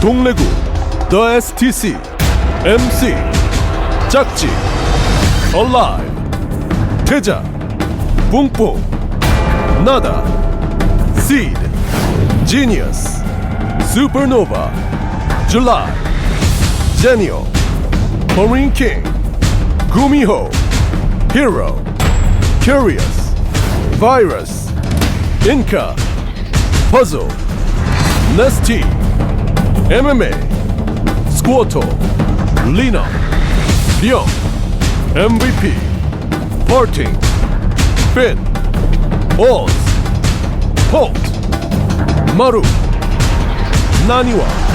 동래구 The STC MC 짝지 Alive 태자 뿡뿡 나다 Seed Genius Supernova July Genio Marine King Gumiho Hero Curious Virus Inca Puzzle Nesty MMA Squatto Lina Leon MVP Parting Finn Oz Holt Maru Naniwa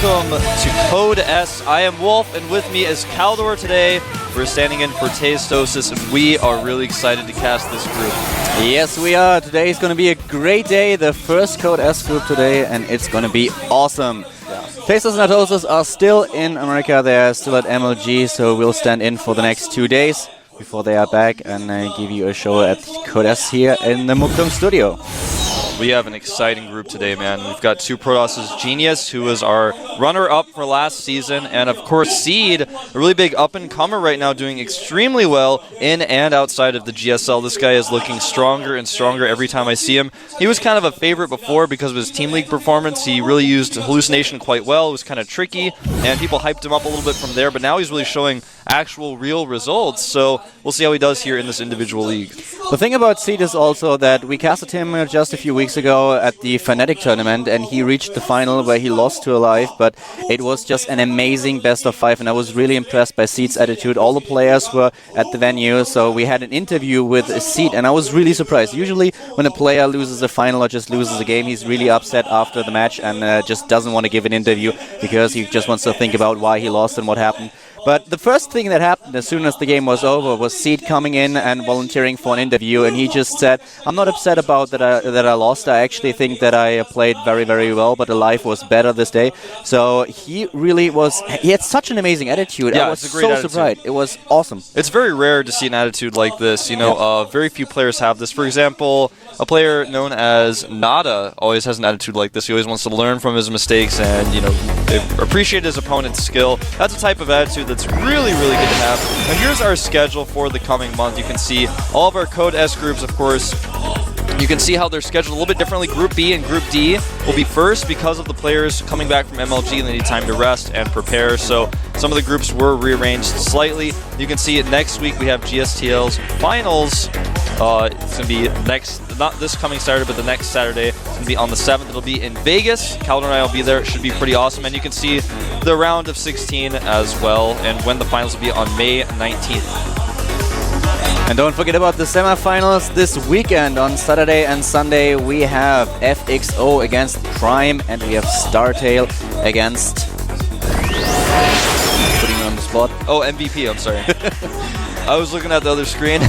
Welcome to Code S. I am Wolf, and with me is Caldor today. We're standing in for Tastosis, and we are really excited to cast this group. Yes, we are. Today is going to be a great day, the first Code S group today, and it's going to be awesome. Yeah. Tastosis and Atosis are still in America. They are still at MLG, so we'll stand in for the next 2 days before they are back and give you a show at Code S here in the BBoongBBoong studio. We have an exciting group today, man. We've got two Protosses, Genius, who was our runner-up for last season, and of course Seed, a really big up-and-comer right now, doing extremely well in and outside of the GSL. This guy is looking stronger and stronger every time I see him. He was kind of a favorite before because of his Team League performance. He really used Hallucination quite well. It was kind of tricky, and people hyped him up a little bit from there, but now he's really showing actual real results, so we'll see how he does here in this individual league. The thing about Seed is also that we casted him just a few weeks ago at the Fnatic tournament, and he reached the final where he lost to Alive, but it was just an amazing best of 5, and I was really impressed by Seed's attitude. All the players were at the venue, so we had an interview with Seed, and I was really surprised. Usually when a player loses a final or just loses a game, he's really upset after the match and just doesn't want to give an interview because he just wants to think about why he lost and what happened. But the first thing that happened as soon as the game was over was Seed coming in and volunteering for an interview, and he just said, I'm not upset about that I lost. I actually think that I played very, very well, but Alive was better this day. So he really was, he had such an amazing attitude. Yeah, I was it's a great attitude. surprised. It was awesome. It's very rare to see an attitude like this. You know, very few players have this. For example, a player known as Nada always has an attitude like this. He always wants to learn from his mistakes and, you know, appreciate his opponent's skill. That's a type of attitude that's really, really good to have. And here's our schedule for the coming month. You can see all of our Code S groups, of course. You can see how they're scheduled a little bit differently. Group B and Group D will be first because of the players coming back from MLG and they need time to rest and prepare. So some of the groups were rearranged slightly. You can see it next week. We have GSTL's finals. It's going to be not this coming Saturday, but the next Saturday. It's going to be on the 7th. It'll be in Vegas. Calder and I will be there. It should be pretty awesome. And you can see the round of 16 as well, and when the finals will be on May 19th. And don't forget about the semifinals this weekend. On Saturday and Sunday we have FXO against Prime, and we have StarTale against... Putting me on the spot. Oh, MVP, I'm sorry. I was looking at the other screen.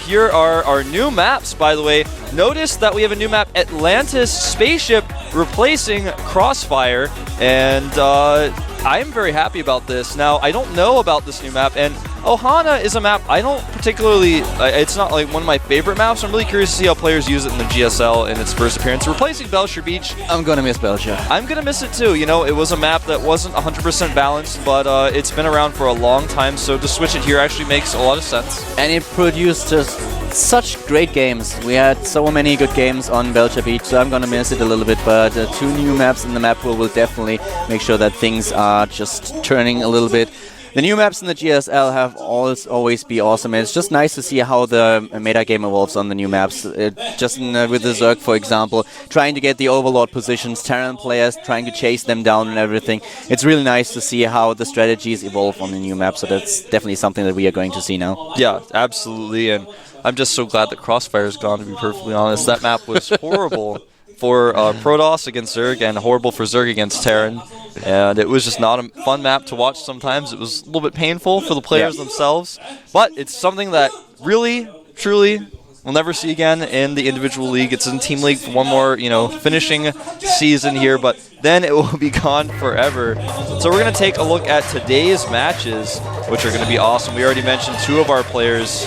Here are our new maps, by the way. Notice that we have a new map, Atlantis Spaceship, replacing Crossfire, and I'm very happy about this. Now, I don't know about this new map, and Ohana is a map I don't particularly... it's not like one of my favorite maps. I'm really curious to see how players use it in the GSL in its first appearance. Replacing Belcher Beach. I'm going to miss Belcher. I'm going to miss it too. You know, it was a map that wasn't 100% balanced, but it's been around for a long time, so to switch it here actually makes a lot of sense. And it produced just such great games. We had so many good games on Belcher Beach, so I'm going to miss it a little bit, but 2 new maps in the map pool will definitely make sure that things are just turning a little bit. The new maps in the GSL have always be awesome. It's just nice to see how the meta game evolves on the new maps. With the Zerg, for example, trying to get the Overlord positions, Terran players trying to chase them down and everything. It's really nice to see how the strategies evolve on the new map, so that's definitely something that we are going to see now. Yeah, absolutely, and I'm just so glad that Crossfire is gone, to be perfectly honest. That map was horrible for Protoss against Zerg and horrible for Zerg against Terran. And it was just not a fun map to watch sometimes. It was a little bit painful for the players themselves. But it's something that really truly, we'll never see again in the individual league. It's in team league for one more, finishing season here, but then it will be gone forever. So we're going to take a look at today's matches, which are going to be awesome. We already mentioned 2 of our players.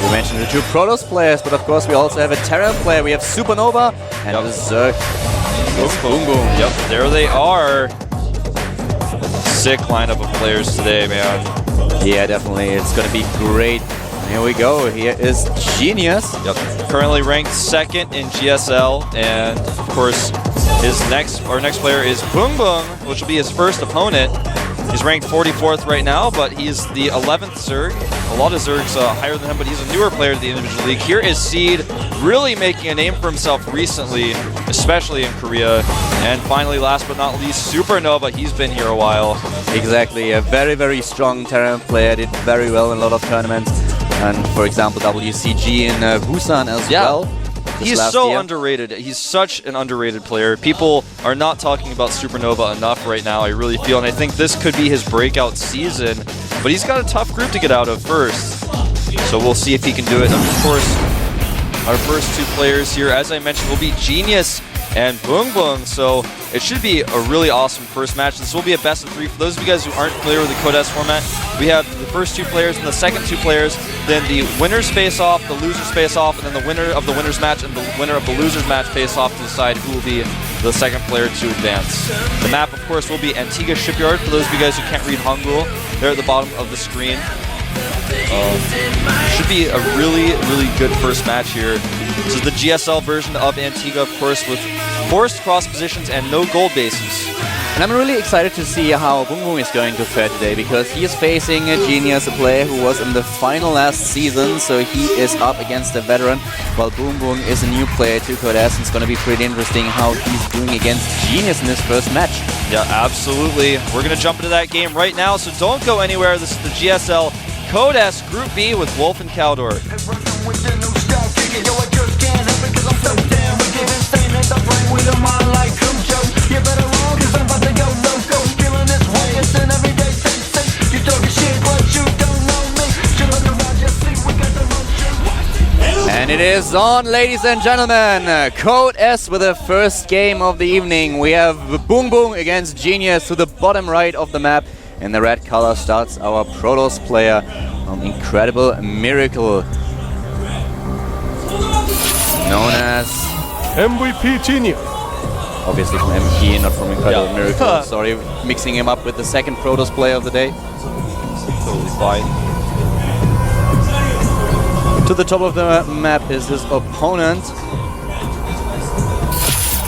We mentioned the 2 Protoss players, but of course we also have a Terran player. We have Supernova and the Zerg. BBoongBBoong. Yep, there they are. Sick lineup of players today, man. Yeah, definitely. It's going to be great. Here we go. Here is Genius. Yep. Currently ranked 2nd in GSL, and of course, our next player is BBoongBBoong, which will be his first opponent. He's ranked 44th right now, but he's the 11th Zerg. A lot of Zergs higher than him, but he's a newer player to the individual league. Here is Seed, really making a name for himself recently, especially in Korea. And finally, last but not least, Supernova. He's been here a while. Exactly. A very, very strong Terran player. Did very well in a lot of tournaments. And for example, WCG in Busan as well. He's so underrated. He's such an underrated player. People are not talking about Supernova enough right now, I really feel. And I think this could be his breakout season. But he's got a tough group to get out of first. So we'll see if he can do it. And of course, our first 2 players here, as I mentioned, will be Genius and BBoongBBoong. So it should be a really awesome first match. This will be a best of 3. For those of you guys who aren't familiar with the Code S format, we have the first 2 players and the second 2 players, then the winners face off, the losers face off, and then the winner of the winners match and the winner of the losers match face off to decide who will be the second player to advance. The map, of course, will be Antigua Shipyard. For those of you guys who can't read Hangul, they're at the bottom of the screen. Should be a really, really good first match here. This is the GSL version of Antigua, of course, with forced cross positions and no gold bases. And I'm really excited to see how BBoongBBoong is going to fare today, because he is facing a Genius, a player who was in the final last season, so he is up against a veteran, while BBoongBBoong is a new player to Code S, and it's going to be pretty interesting how he's doing against Genius in his first match. Yeah, absolutely. We're going to jump into that game right now, so don't go anywhere. This is the GSL Code S Group B with Wolf and Caldor. And it is on, ladies and gentlemen. Code S with the first game of the evening. We have BBoongBBoong against Genius to the bottom right of the map. In the red color starts our Protoss player from Incredible Miracle, known as MVP Genius. Obviously from MVP, not from Incredible Miracle. Sorry, mixing him up with the second Protoss player of the day. Totally fine. To the top of the map is his opponent.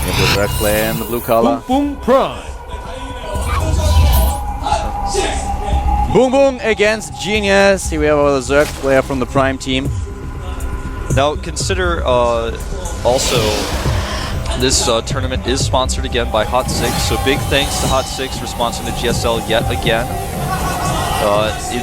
With the red player in the blue color. BBoongBBoong Prime. BBoongBBoong against Genius. Here we have our Zerg player from the Prime team. Now consider also this tournament is sponsored again by Hot 6, so big thanks to Hot 6 for sponsoring the GSL yet again.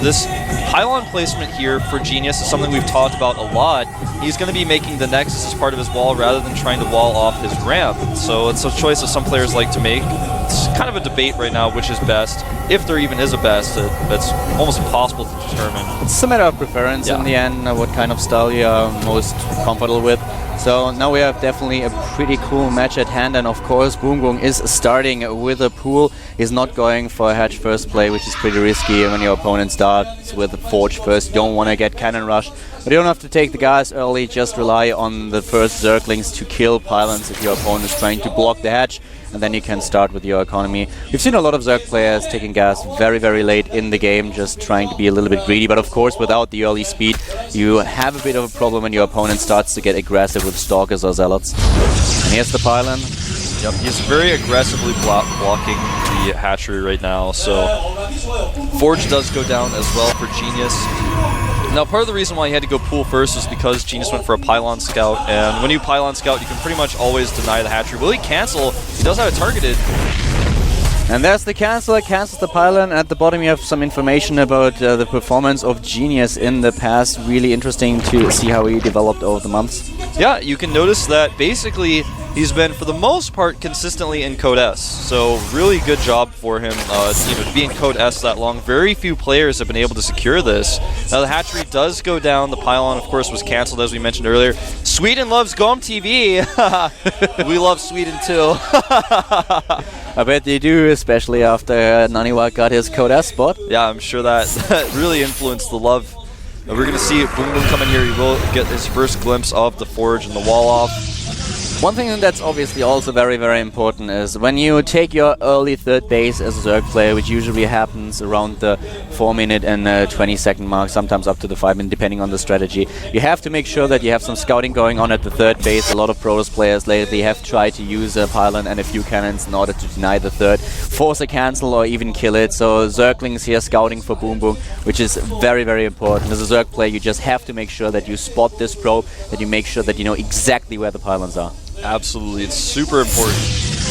This pylon placement here for Genius is something we've talked about a lot. He's going to be making the Nexus as part of his wall rather than trying to wall off his ramp. So it's a choice that some players like to make. It's kind of a debate right now which is best, if there even is a best. That's almost impossible to determine. It's a matter of preference in the end, what kind of style you are most comfortable with. So now we have definitely a pretty cool match at hand, and of course BBoongBBoong is starting with a pool. He's not going for a hatch first play, which is pretty risky when your opponent starts with a forge first. You don't want to get cannon rush, but you don't have to take the gas early, just rely on the first Zerglings to kill pylons if your opponent is trying to block the hatch, and then you can start with your economy. We've seen a lot of Zerg players taking gas very, very late in the game, just trying to be a little bit greedy, but of course without the early speed you have a bit of a problem when your opponent starts to get aggressive with Stalkers or Zealots. And here's the pylon. Yep, he's very aggressively blocking the hatchery right now, so Forge does go down as well for Genius. Now, part of the reason why he had to go pool first is because Genius went for a Pylon Scout, and when you Pylon Scout, you can pretty much always deny the hatchery. Will he cancel? He does have it targeted. And there's the cancel. It cancels the pylon. At the bottom you have some information about the performance of Genius in the past. Really interesting to see how he developed over the months. Yeah, you can notice that basically he's been, for the most part, consistently in Code S. So really good job for him, to be in Code S that long. Very few players have been able to secure this. Now the hatchery does go down. The pylon, of course, was canceled, as we mentioned earlier. Sweden loves GOMTV. We love Sweden, too. I bet they do, especially after Naniwa got his Code S spot. Yeah, I'm sure that really influenced the love. We're going to see BBoongBBoong come in here. He will get his first glimpse of the forge and the wall off. One thing that's obviously also very, very important is when you take your early third base as a Zerg player, which usually happens around the 4-minute and 20-second mark, sometimes up to the 5-minute, depending on the strategy. You have to make sure that you have some scouting going on at the third base. A lot of Protoss players lately have tried to use a pylon and a few cannons in order to deny the third, force a cancel, or even kill it. So Zerglings here scouting for BBoongBBoong, which is very, very important. As a Zerg player, you just have to make sure that you spot this probe, that you make sure that you know exactly where the pylons are. Absolutely. It's super important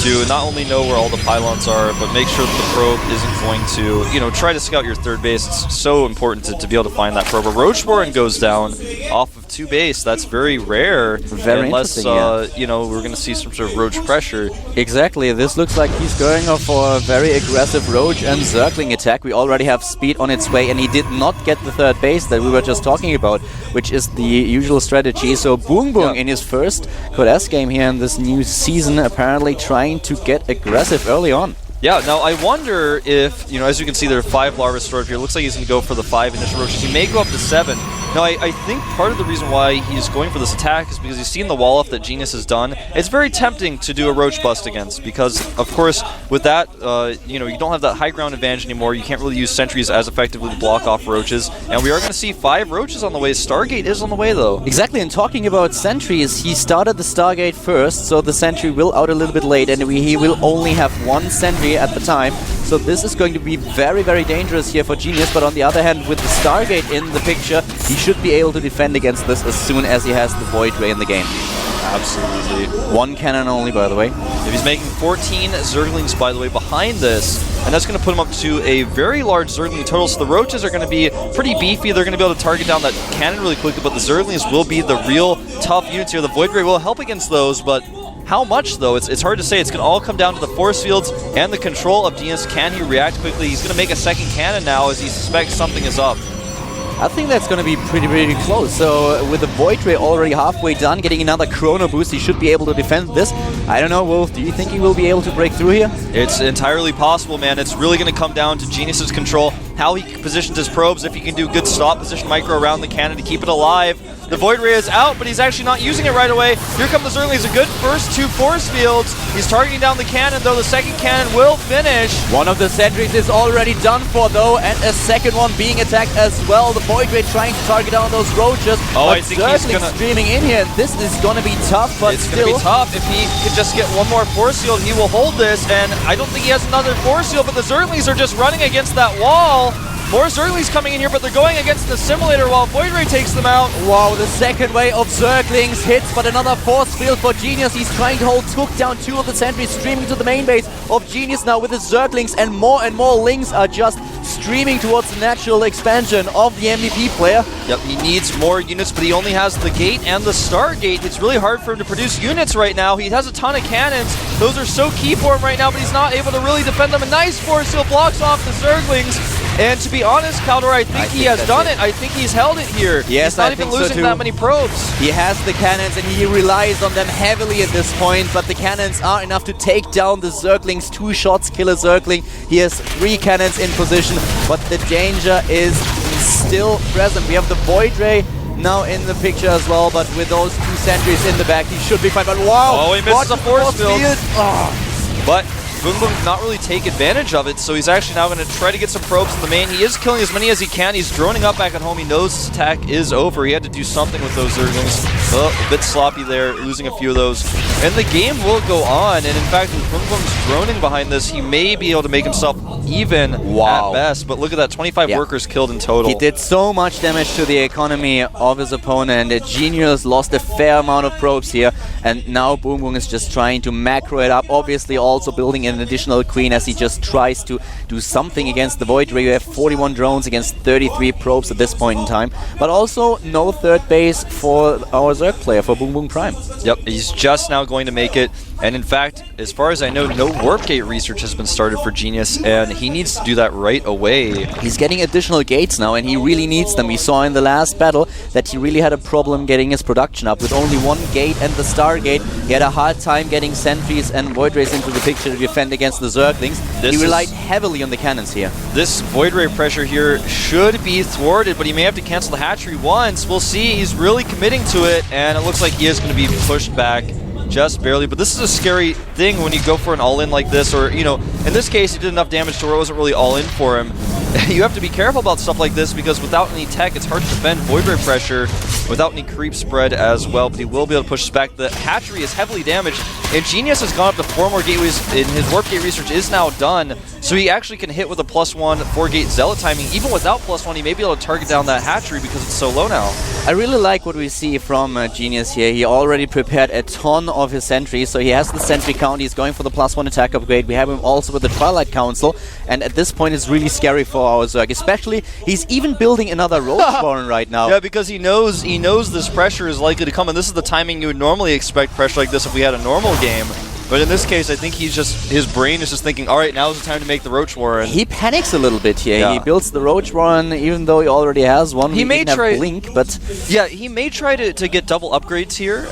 to not only know where all the pylons are, but make sure that the probe isn't going to, try to scout your third base. It's so important to be able to find that probe. A Roachborn goes down off of 2 base. That's very rare. Very unless, interesting, yeah. we're going to see some sort of Roach pressure. Exactly. This looks like he's going for a very aggressive Roach and Zergling attack. We already have speed on its way, and he did not get the third base that we were just talking about, which is the usual strategy. So BBoongBBoong in his first Code S game here in this new season, apparently trying to get aggressive early on. Yeah, now I wonder if, as you can see, there are 5 larvae stored here. It looks like he's going to go for the 5 initial roaches. He may go up to 7. Now, I think part of the reason why he's going for this attack is because he's seen the wall off that Genius has done. It's very tempting to do a roach bust against because, of course, with that, you don't have that high ground advantage anymore. You can't really use sentries as effectively to block off roaches. And we are going to see 5 roaches on the way. Stargate is on the way, though. Exactly, and talking about sentries, he started the Stargate first, so the sentry will out a little bit late, and he will only have 1 sentry at the time. So this is going to be very, very dangerous here for Genius, but on the other hand, with the Stargate in the picture, he should be able to defend against this as soon as he has the Void Ray in the game. Absolutely. 1 cannon only, by the way. If he's making 14 Zerglings, by the way, behind this, and that's going to put him up to a very large Zergling total. So the Roaches are going to be pretty beefy. They're going to be able to target down that cannon really quickly, but the Zerglings will be the real tough units here. The Void Ray will help against those, but how much, though? It's hard to say. It's going to all come down to the force fields and the control of Genius. Can he react quickly? He's going to make a second cannon now as he suspects something is up. I think that's going to be pretty close. So with the Void Ray already halfway done, getting another Chrono Boost, he should be able to defend this. I don't know, Wolf, do you think he will be able to break through here? It's entirely possible, man. It's really going to come down to Genius's control, how he positions his probes, if he can do good stop position micro around the cannon to keep it alive. The Void Ray is out, but he's actually not using it right away. Here come the Zerglings, a good first 2 force fields. He's targeting down the cannon, though the second cannon will finish. One of the sentries is already done for, though, and a second one being attacked as well. The Void Ray trying to target down those roaches. Oh, I think he's gonna streaming in here. This is gonna be tough, but it's still, gonna be tough. If he could just get 1 more force field, he will hold this, and I don't think he has another force field, but the Zerglings are just running against that wall. More Zerglings coming in here, but they're going against the simulator while Void Ray takes them out. Wow, the second wave of Zerglings hits, but another force field for Genius. He's trying to hold took down 2 of the sentries, streaming to the main base of Genius now with the Zerglings, and more Lings are just streaming towards the natural expansion of the MVP player. Yep, he needs more units, but he only has the gate and the Stargate. It's really hard for him to produce units right now. He has a ton of cannons. Those are so key for him right now, but he's not able to really defend them. A nice force field blocks off the Zerglings. And to be honest, Caldor, I think he has done it. I think he's held it here. Yes, he's not even losing that many probes. He has the cannons and he relies on them heavily at this point, but the cannons are enough to take down the Zerglings. 2 shots kill a Zergling. He has 3 cannons in position, but the danger is still present. We have the Void Ray now in the picture as well, but with those 2 sentries in the back, he should be fine. But wow! Oh, he misses a force field. Oh. But BBoongBBoong did not really take advantage of it, so he's actually now going to try to get some probes in the main. He is killing as many as he can. He's droning up back at home. He knows his attack is over. He had to do something with those Zerglings. A bit sloppy there, losing a few of those. And the game will go on, and in fact, with BBoongBBoong's droning behind this, he may be able to make himself even at best. But look at that, 25 workers killed in total. He did so much damage to the economy of his opponent. Genius lost a fair amount of probes here, and now BBoongBBoong is just trying to macro it up, obviously also building an additional queen as he just tries to do something against the Void Ray. You have 41 drones against 33 probes at this point in time. But also no third base for our Zerg player, for BoongBoong Prime. Yep, he's just now going to make it. And in fact, as far as I know, no warp gate research has been started for Genius, and he needs to do that right away. He's getting additional gates now, and he really needs them. We saw in the last battle that he really had a problem getting his production up. With only one gate and the Star Gate, he had a hard time getting sentries and Void Rays into the picture to defend against the Zerglings. He relied heavily on the cannons here. This Void Ray pressure here should be thwarted, but he may have to cancel the hatchery once. We'll see. He's really committing to it, and it looks like he is going to be pushed back just barely. But this is a scary thing when you go for an all-in like this, or, you know, in this case, he did enough damage to where it wasn't really all-in for him. You have to be careful about stuff like this, because without any tech, it's hard to defend Void Ray pressure without any creep spread as well, but he will be able to push us back. The hatchery is heavily damaged, and Genius has gone up to 4 more gateways, and his warp gate research is now done, so he actually can hit with a +1 4-gate zealot timing. Even without +1, he may be able to target down that hatchery because it's so low now. I really like what we see from Genius here. He already prepared a ton of his sentries, so he has the sentry count, he's going for the +1 attack upgrade. We have him also with the Twilight Council, and at this point it's really scary for our Zerg. Especially, he's even building another Roach Warren right now. Yeah, because he knows this pressure is likely to come, and this is the timing you would normally expect pressure like this if we had a normal game. But in this case, I think his brain is just thinking, all right, now's the time to make the Roach Warren. He panics a little bit here. Yeah. He builds the Roach Warren, even though he already has one. He may try Blink, but yeah, he may try to get double upgrades here,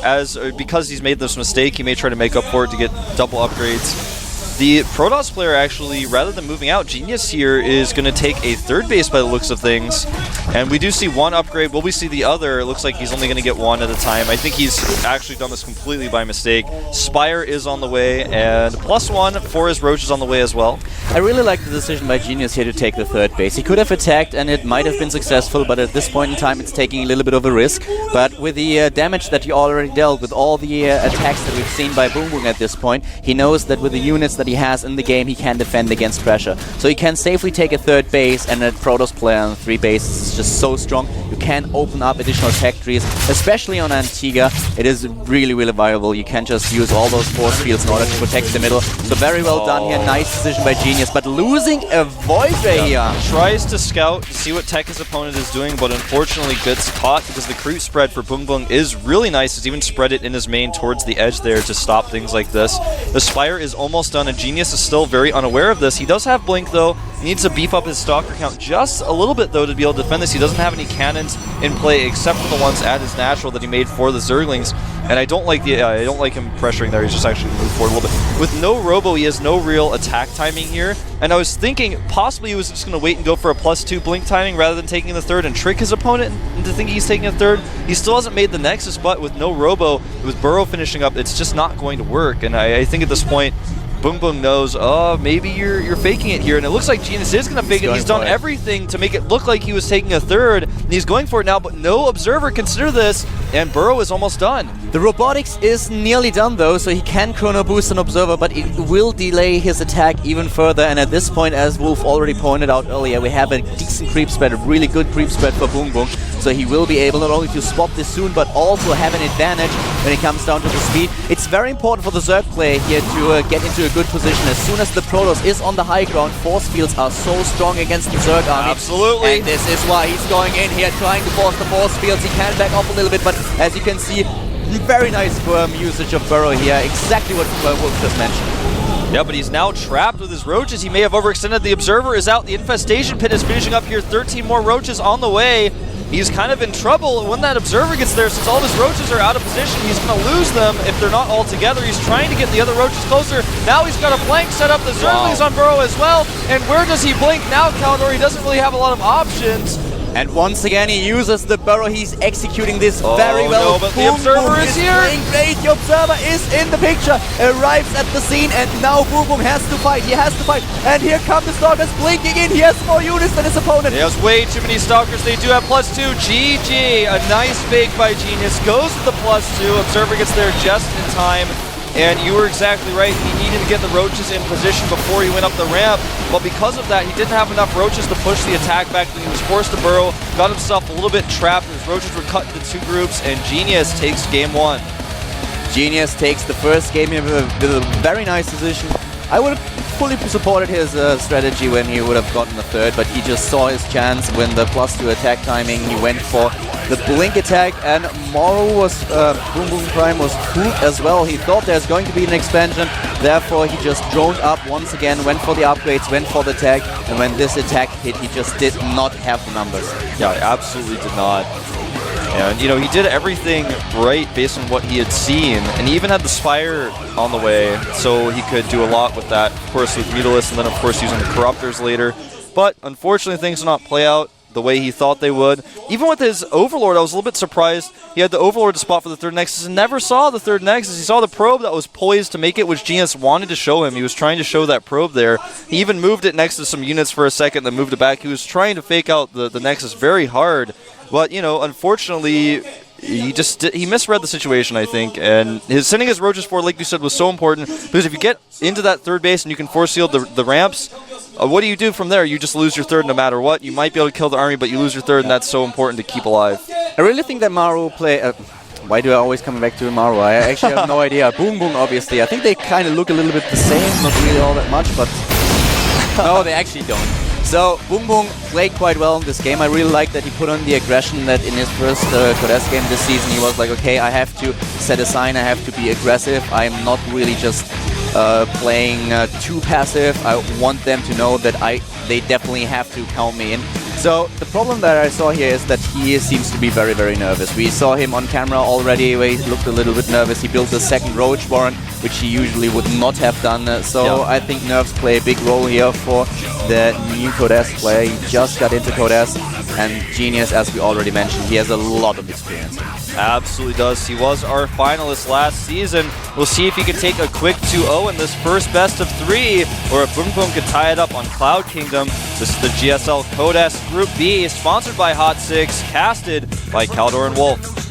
because he's made this mistake. He may try to make up for it to get double upgrades. The Protoss player actually, rather than moving out, Genius here is going to take a third base by the looks of things. And we do see one upgrade. Will we see the other? It looks like he's only going to get one at a time. I think he's actually done this completely by mistake. Spire is on the way, and +1 for his Roach is on the way as well. I really like the decision by Genius here to take the third base. He could have attacked, and it might have been successful, but at this point in time, it's taking a little bit of a risk. But with the damage that he already dealt, with all the attacks that we've seen by BoongBoong at this point, he knows that with the units that he has in the game, he can defend against pressure. So he can safely take a third base, and a Protoss player on 3 bases is just so strong. You can open up additional tech trees, especially on Antigua. It is really, really viable. You can just use all those force fields in order to protect the middle. So very well done here. Nice decision by Genius, but losing a Void Ray here. Tries to scout to see what tech his opponent is doing, but unfortunately gets caught because the creep spread for BoongBoong is really nice. He's even spread it in his main towards the edge there to stop things like this. The Spire is almost done, and Genius is still very unaware of this. He does have Blink, though. He needs to beef up his Stalker count just a little bit, though, to be able to defend this. He doesn't have any cannons in play except for the ones at his natural that he made for the Zerglings. And I don't like him pressuring there. He's just actually moved forward a little bit. With no Robo, he has no real attack timing here. And I was thinking possibly he was just going to wait and go for a +2 Blink timing rather than taking the third and trick his opponent into thinking he's taking a third. He still hasn't made the Nexus, but with no Robo, with Burrow finishing up, it's just not going to work. And I think at this point, BoongBoong knows, oh, maybe you're faking it here. And it looks like Genius is going to fake it. He's done everything to make it look like he was taking a third. And he's going for it now, but no Observer. Consider this. And Burrow is almost done. The robotics is nearly done, though, so he can chrono boost an Observer, but it will delay his attack even further. And at this point, as Wolf already pointed out earlier, we have a decent creep spread, a really good creep spread for BoongBoong. So he will be able not only to swap this soon, but also have an advantage when it comes down to the speed. It's very important for the Zerg player here to get into a good position. As soon as the Protoss is on the high ground, force fields are so strong against the Zerg army. Absolutely. And this is why he's going in here, trying to force the force fields. He can back off a little bit, but as you can see, very nice usage of Burrow here. Exactly what Wolf just mentioned. Yeah, but he's now trapped with his Roaches. He may have overextended. The Observer is out. The Infestation Pit is finishing up here. 13 more Roaches on the way. He's kind of in trouble when that Observer gets there. Since all of his Roaches are out of position, he's going to lose them if they're not all together. He's trying to get the other Roaches closer. Now he's got a flank set up. The Zerglings on Burrow as well. And where does he blink now, Calidor? He doesn't really have a lot of options. And once again, he uses the Burrow. He's executing this very well. No, but the Observer is here. Great. The Observer is in the picture. Arrives at the scene, and now BoongBoong has to fight. He has to fight. And here come the Stalkers blinking in. He has more units than his opponent. He has way too many Stalkers. They do have +2. GG. A nice fake by Genius. Goes with the +2. Observer gets there just in time. And you were exactly right. He needed to get the Roaches in position before he went up the ramp. But because of that, he didn't have enough Roaches to push the attack back. He was forced to Burrow, got himself a little bit trapped. His Roaches were cut into 2 groups, and Genius takes game 1. Genius takes the first game here with a very nice decision. I would have fully supported his strategy when he would have gotten the third, but he just saw his chance when the +2 attack timing. He went for the blink attack, and Maru was, BBoongBBoong Prime was fooled as well. He thought there's going to be an expansion, therefore he just droned up once again, went for the upgrades, went for the tag, and when this attack hit, he just did not have the numbers. Yeah, he absolutely did not. And, you know, he did everything right based on what he had seen, and he even had the Spire on the way, so he could do a lot with that, of course, with Mutalisk, and then, of course, using the Corruptors later. But, unfortunately, things did not play out the way he thought they would. Even with his Overlord, I was a little bit surprised. He had the Overlord to spot for the third Nexus and never saw the third Nexus. He saw the probe that was poised to make it, which Genius wanted to show him. He was trying to show that probe there. He even moved it next to some units for a second, then moved it back. He was trying to fake out the Nexus very hard. But, you know, unfortunately, he misread the situation, I think, and sending his Roaches forward, like you said, was so important, because if you get into that third base and you can force seal the ramps, what do you do from there? You just lose your third no matter what. You might be able to kill the army, but you lose your third, and that's so important to keep alive. I really think that Maru why do I always come back to Maru? I actually have no idea. BBoongBBoong, obviously. I think they kind of look a little bit the same, not really all that much, but no, they actually don't. So, BBoongBBoong played quite well in this game. I really like that he put on the aggression that in his first Codes game this season he was like, okay, I have to set a sign, I have to be aggressive. I'm not really just playing too passive. I want them to know that they definitely have to count me in. So the problem that I saw here is that he seems to be very, very nervous. We saw him on camera already where he looked a little bit nervous. He built the second Roach Warren, which he usually would not have done. So I think nerves play a big role here for the new Codes player. He just got into Codes, and Genius, as we already mentioned, he has a lot of experience. Absolutely does. He was our finalist last season. We'll see if he can take a quick 2-0 in this first best of 3, or if BBoongBBoong could tie it up on Cloud Kingdom. This is the GSL Codes Group B, sponsored by Hot 6, casted by Caldor and Wolf.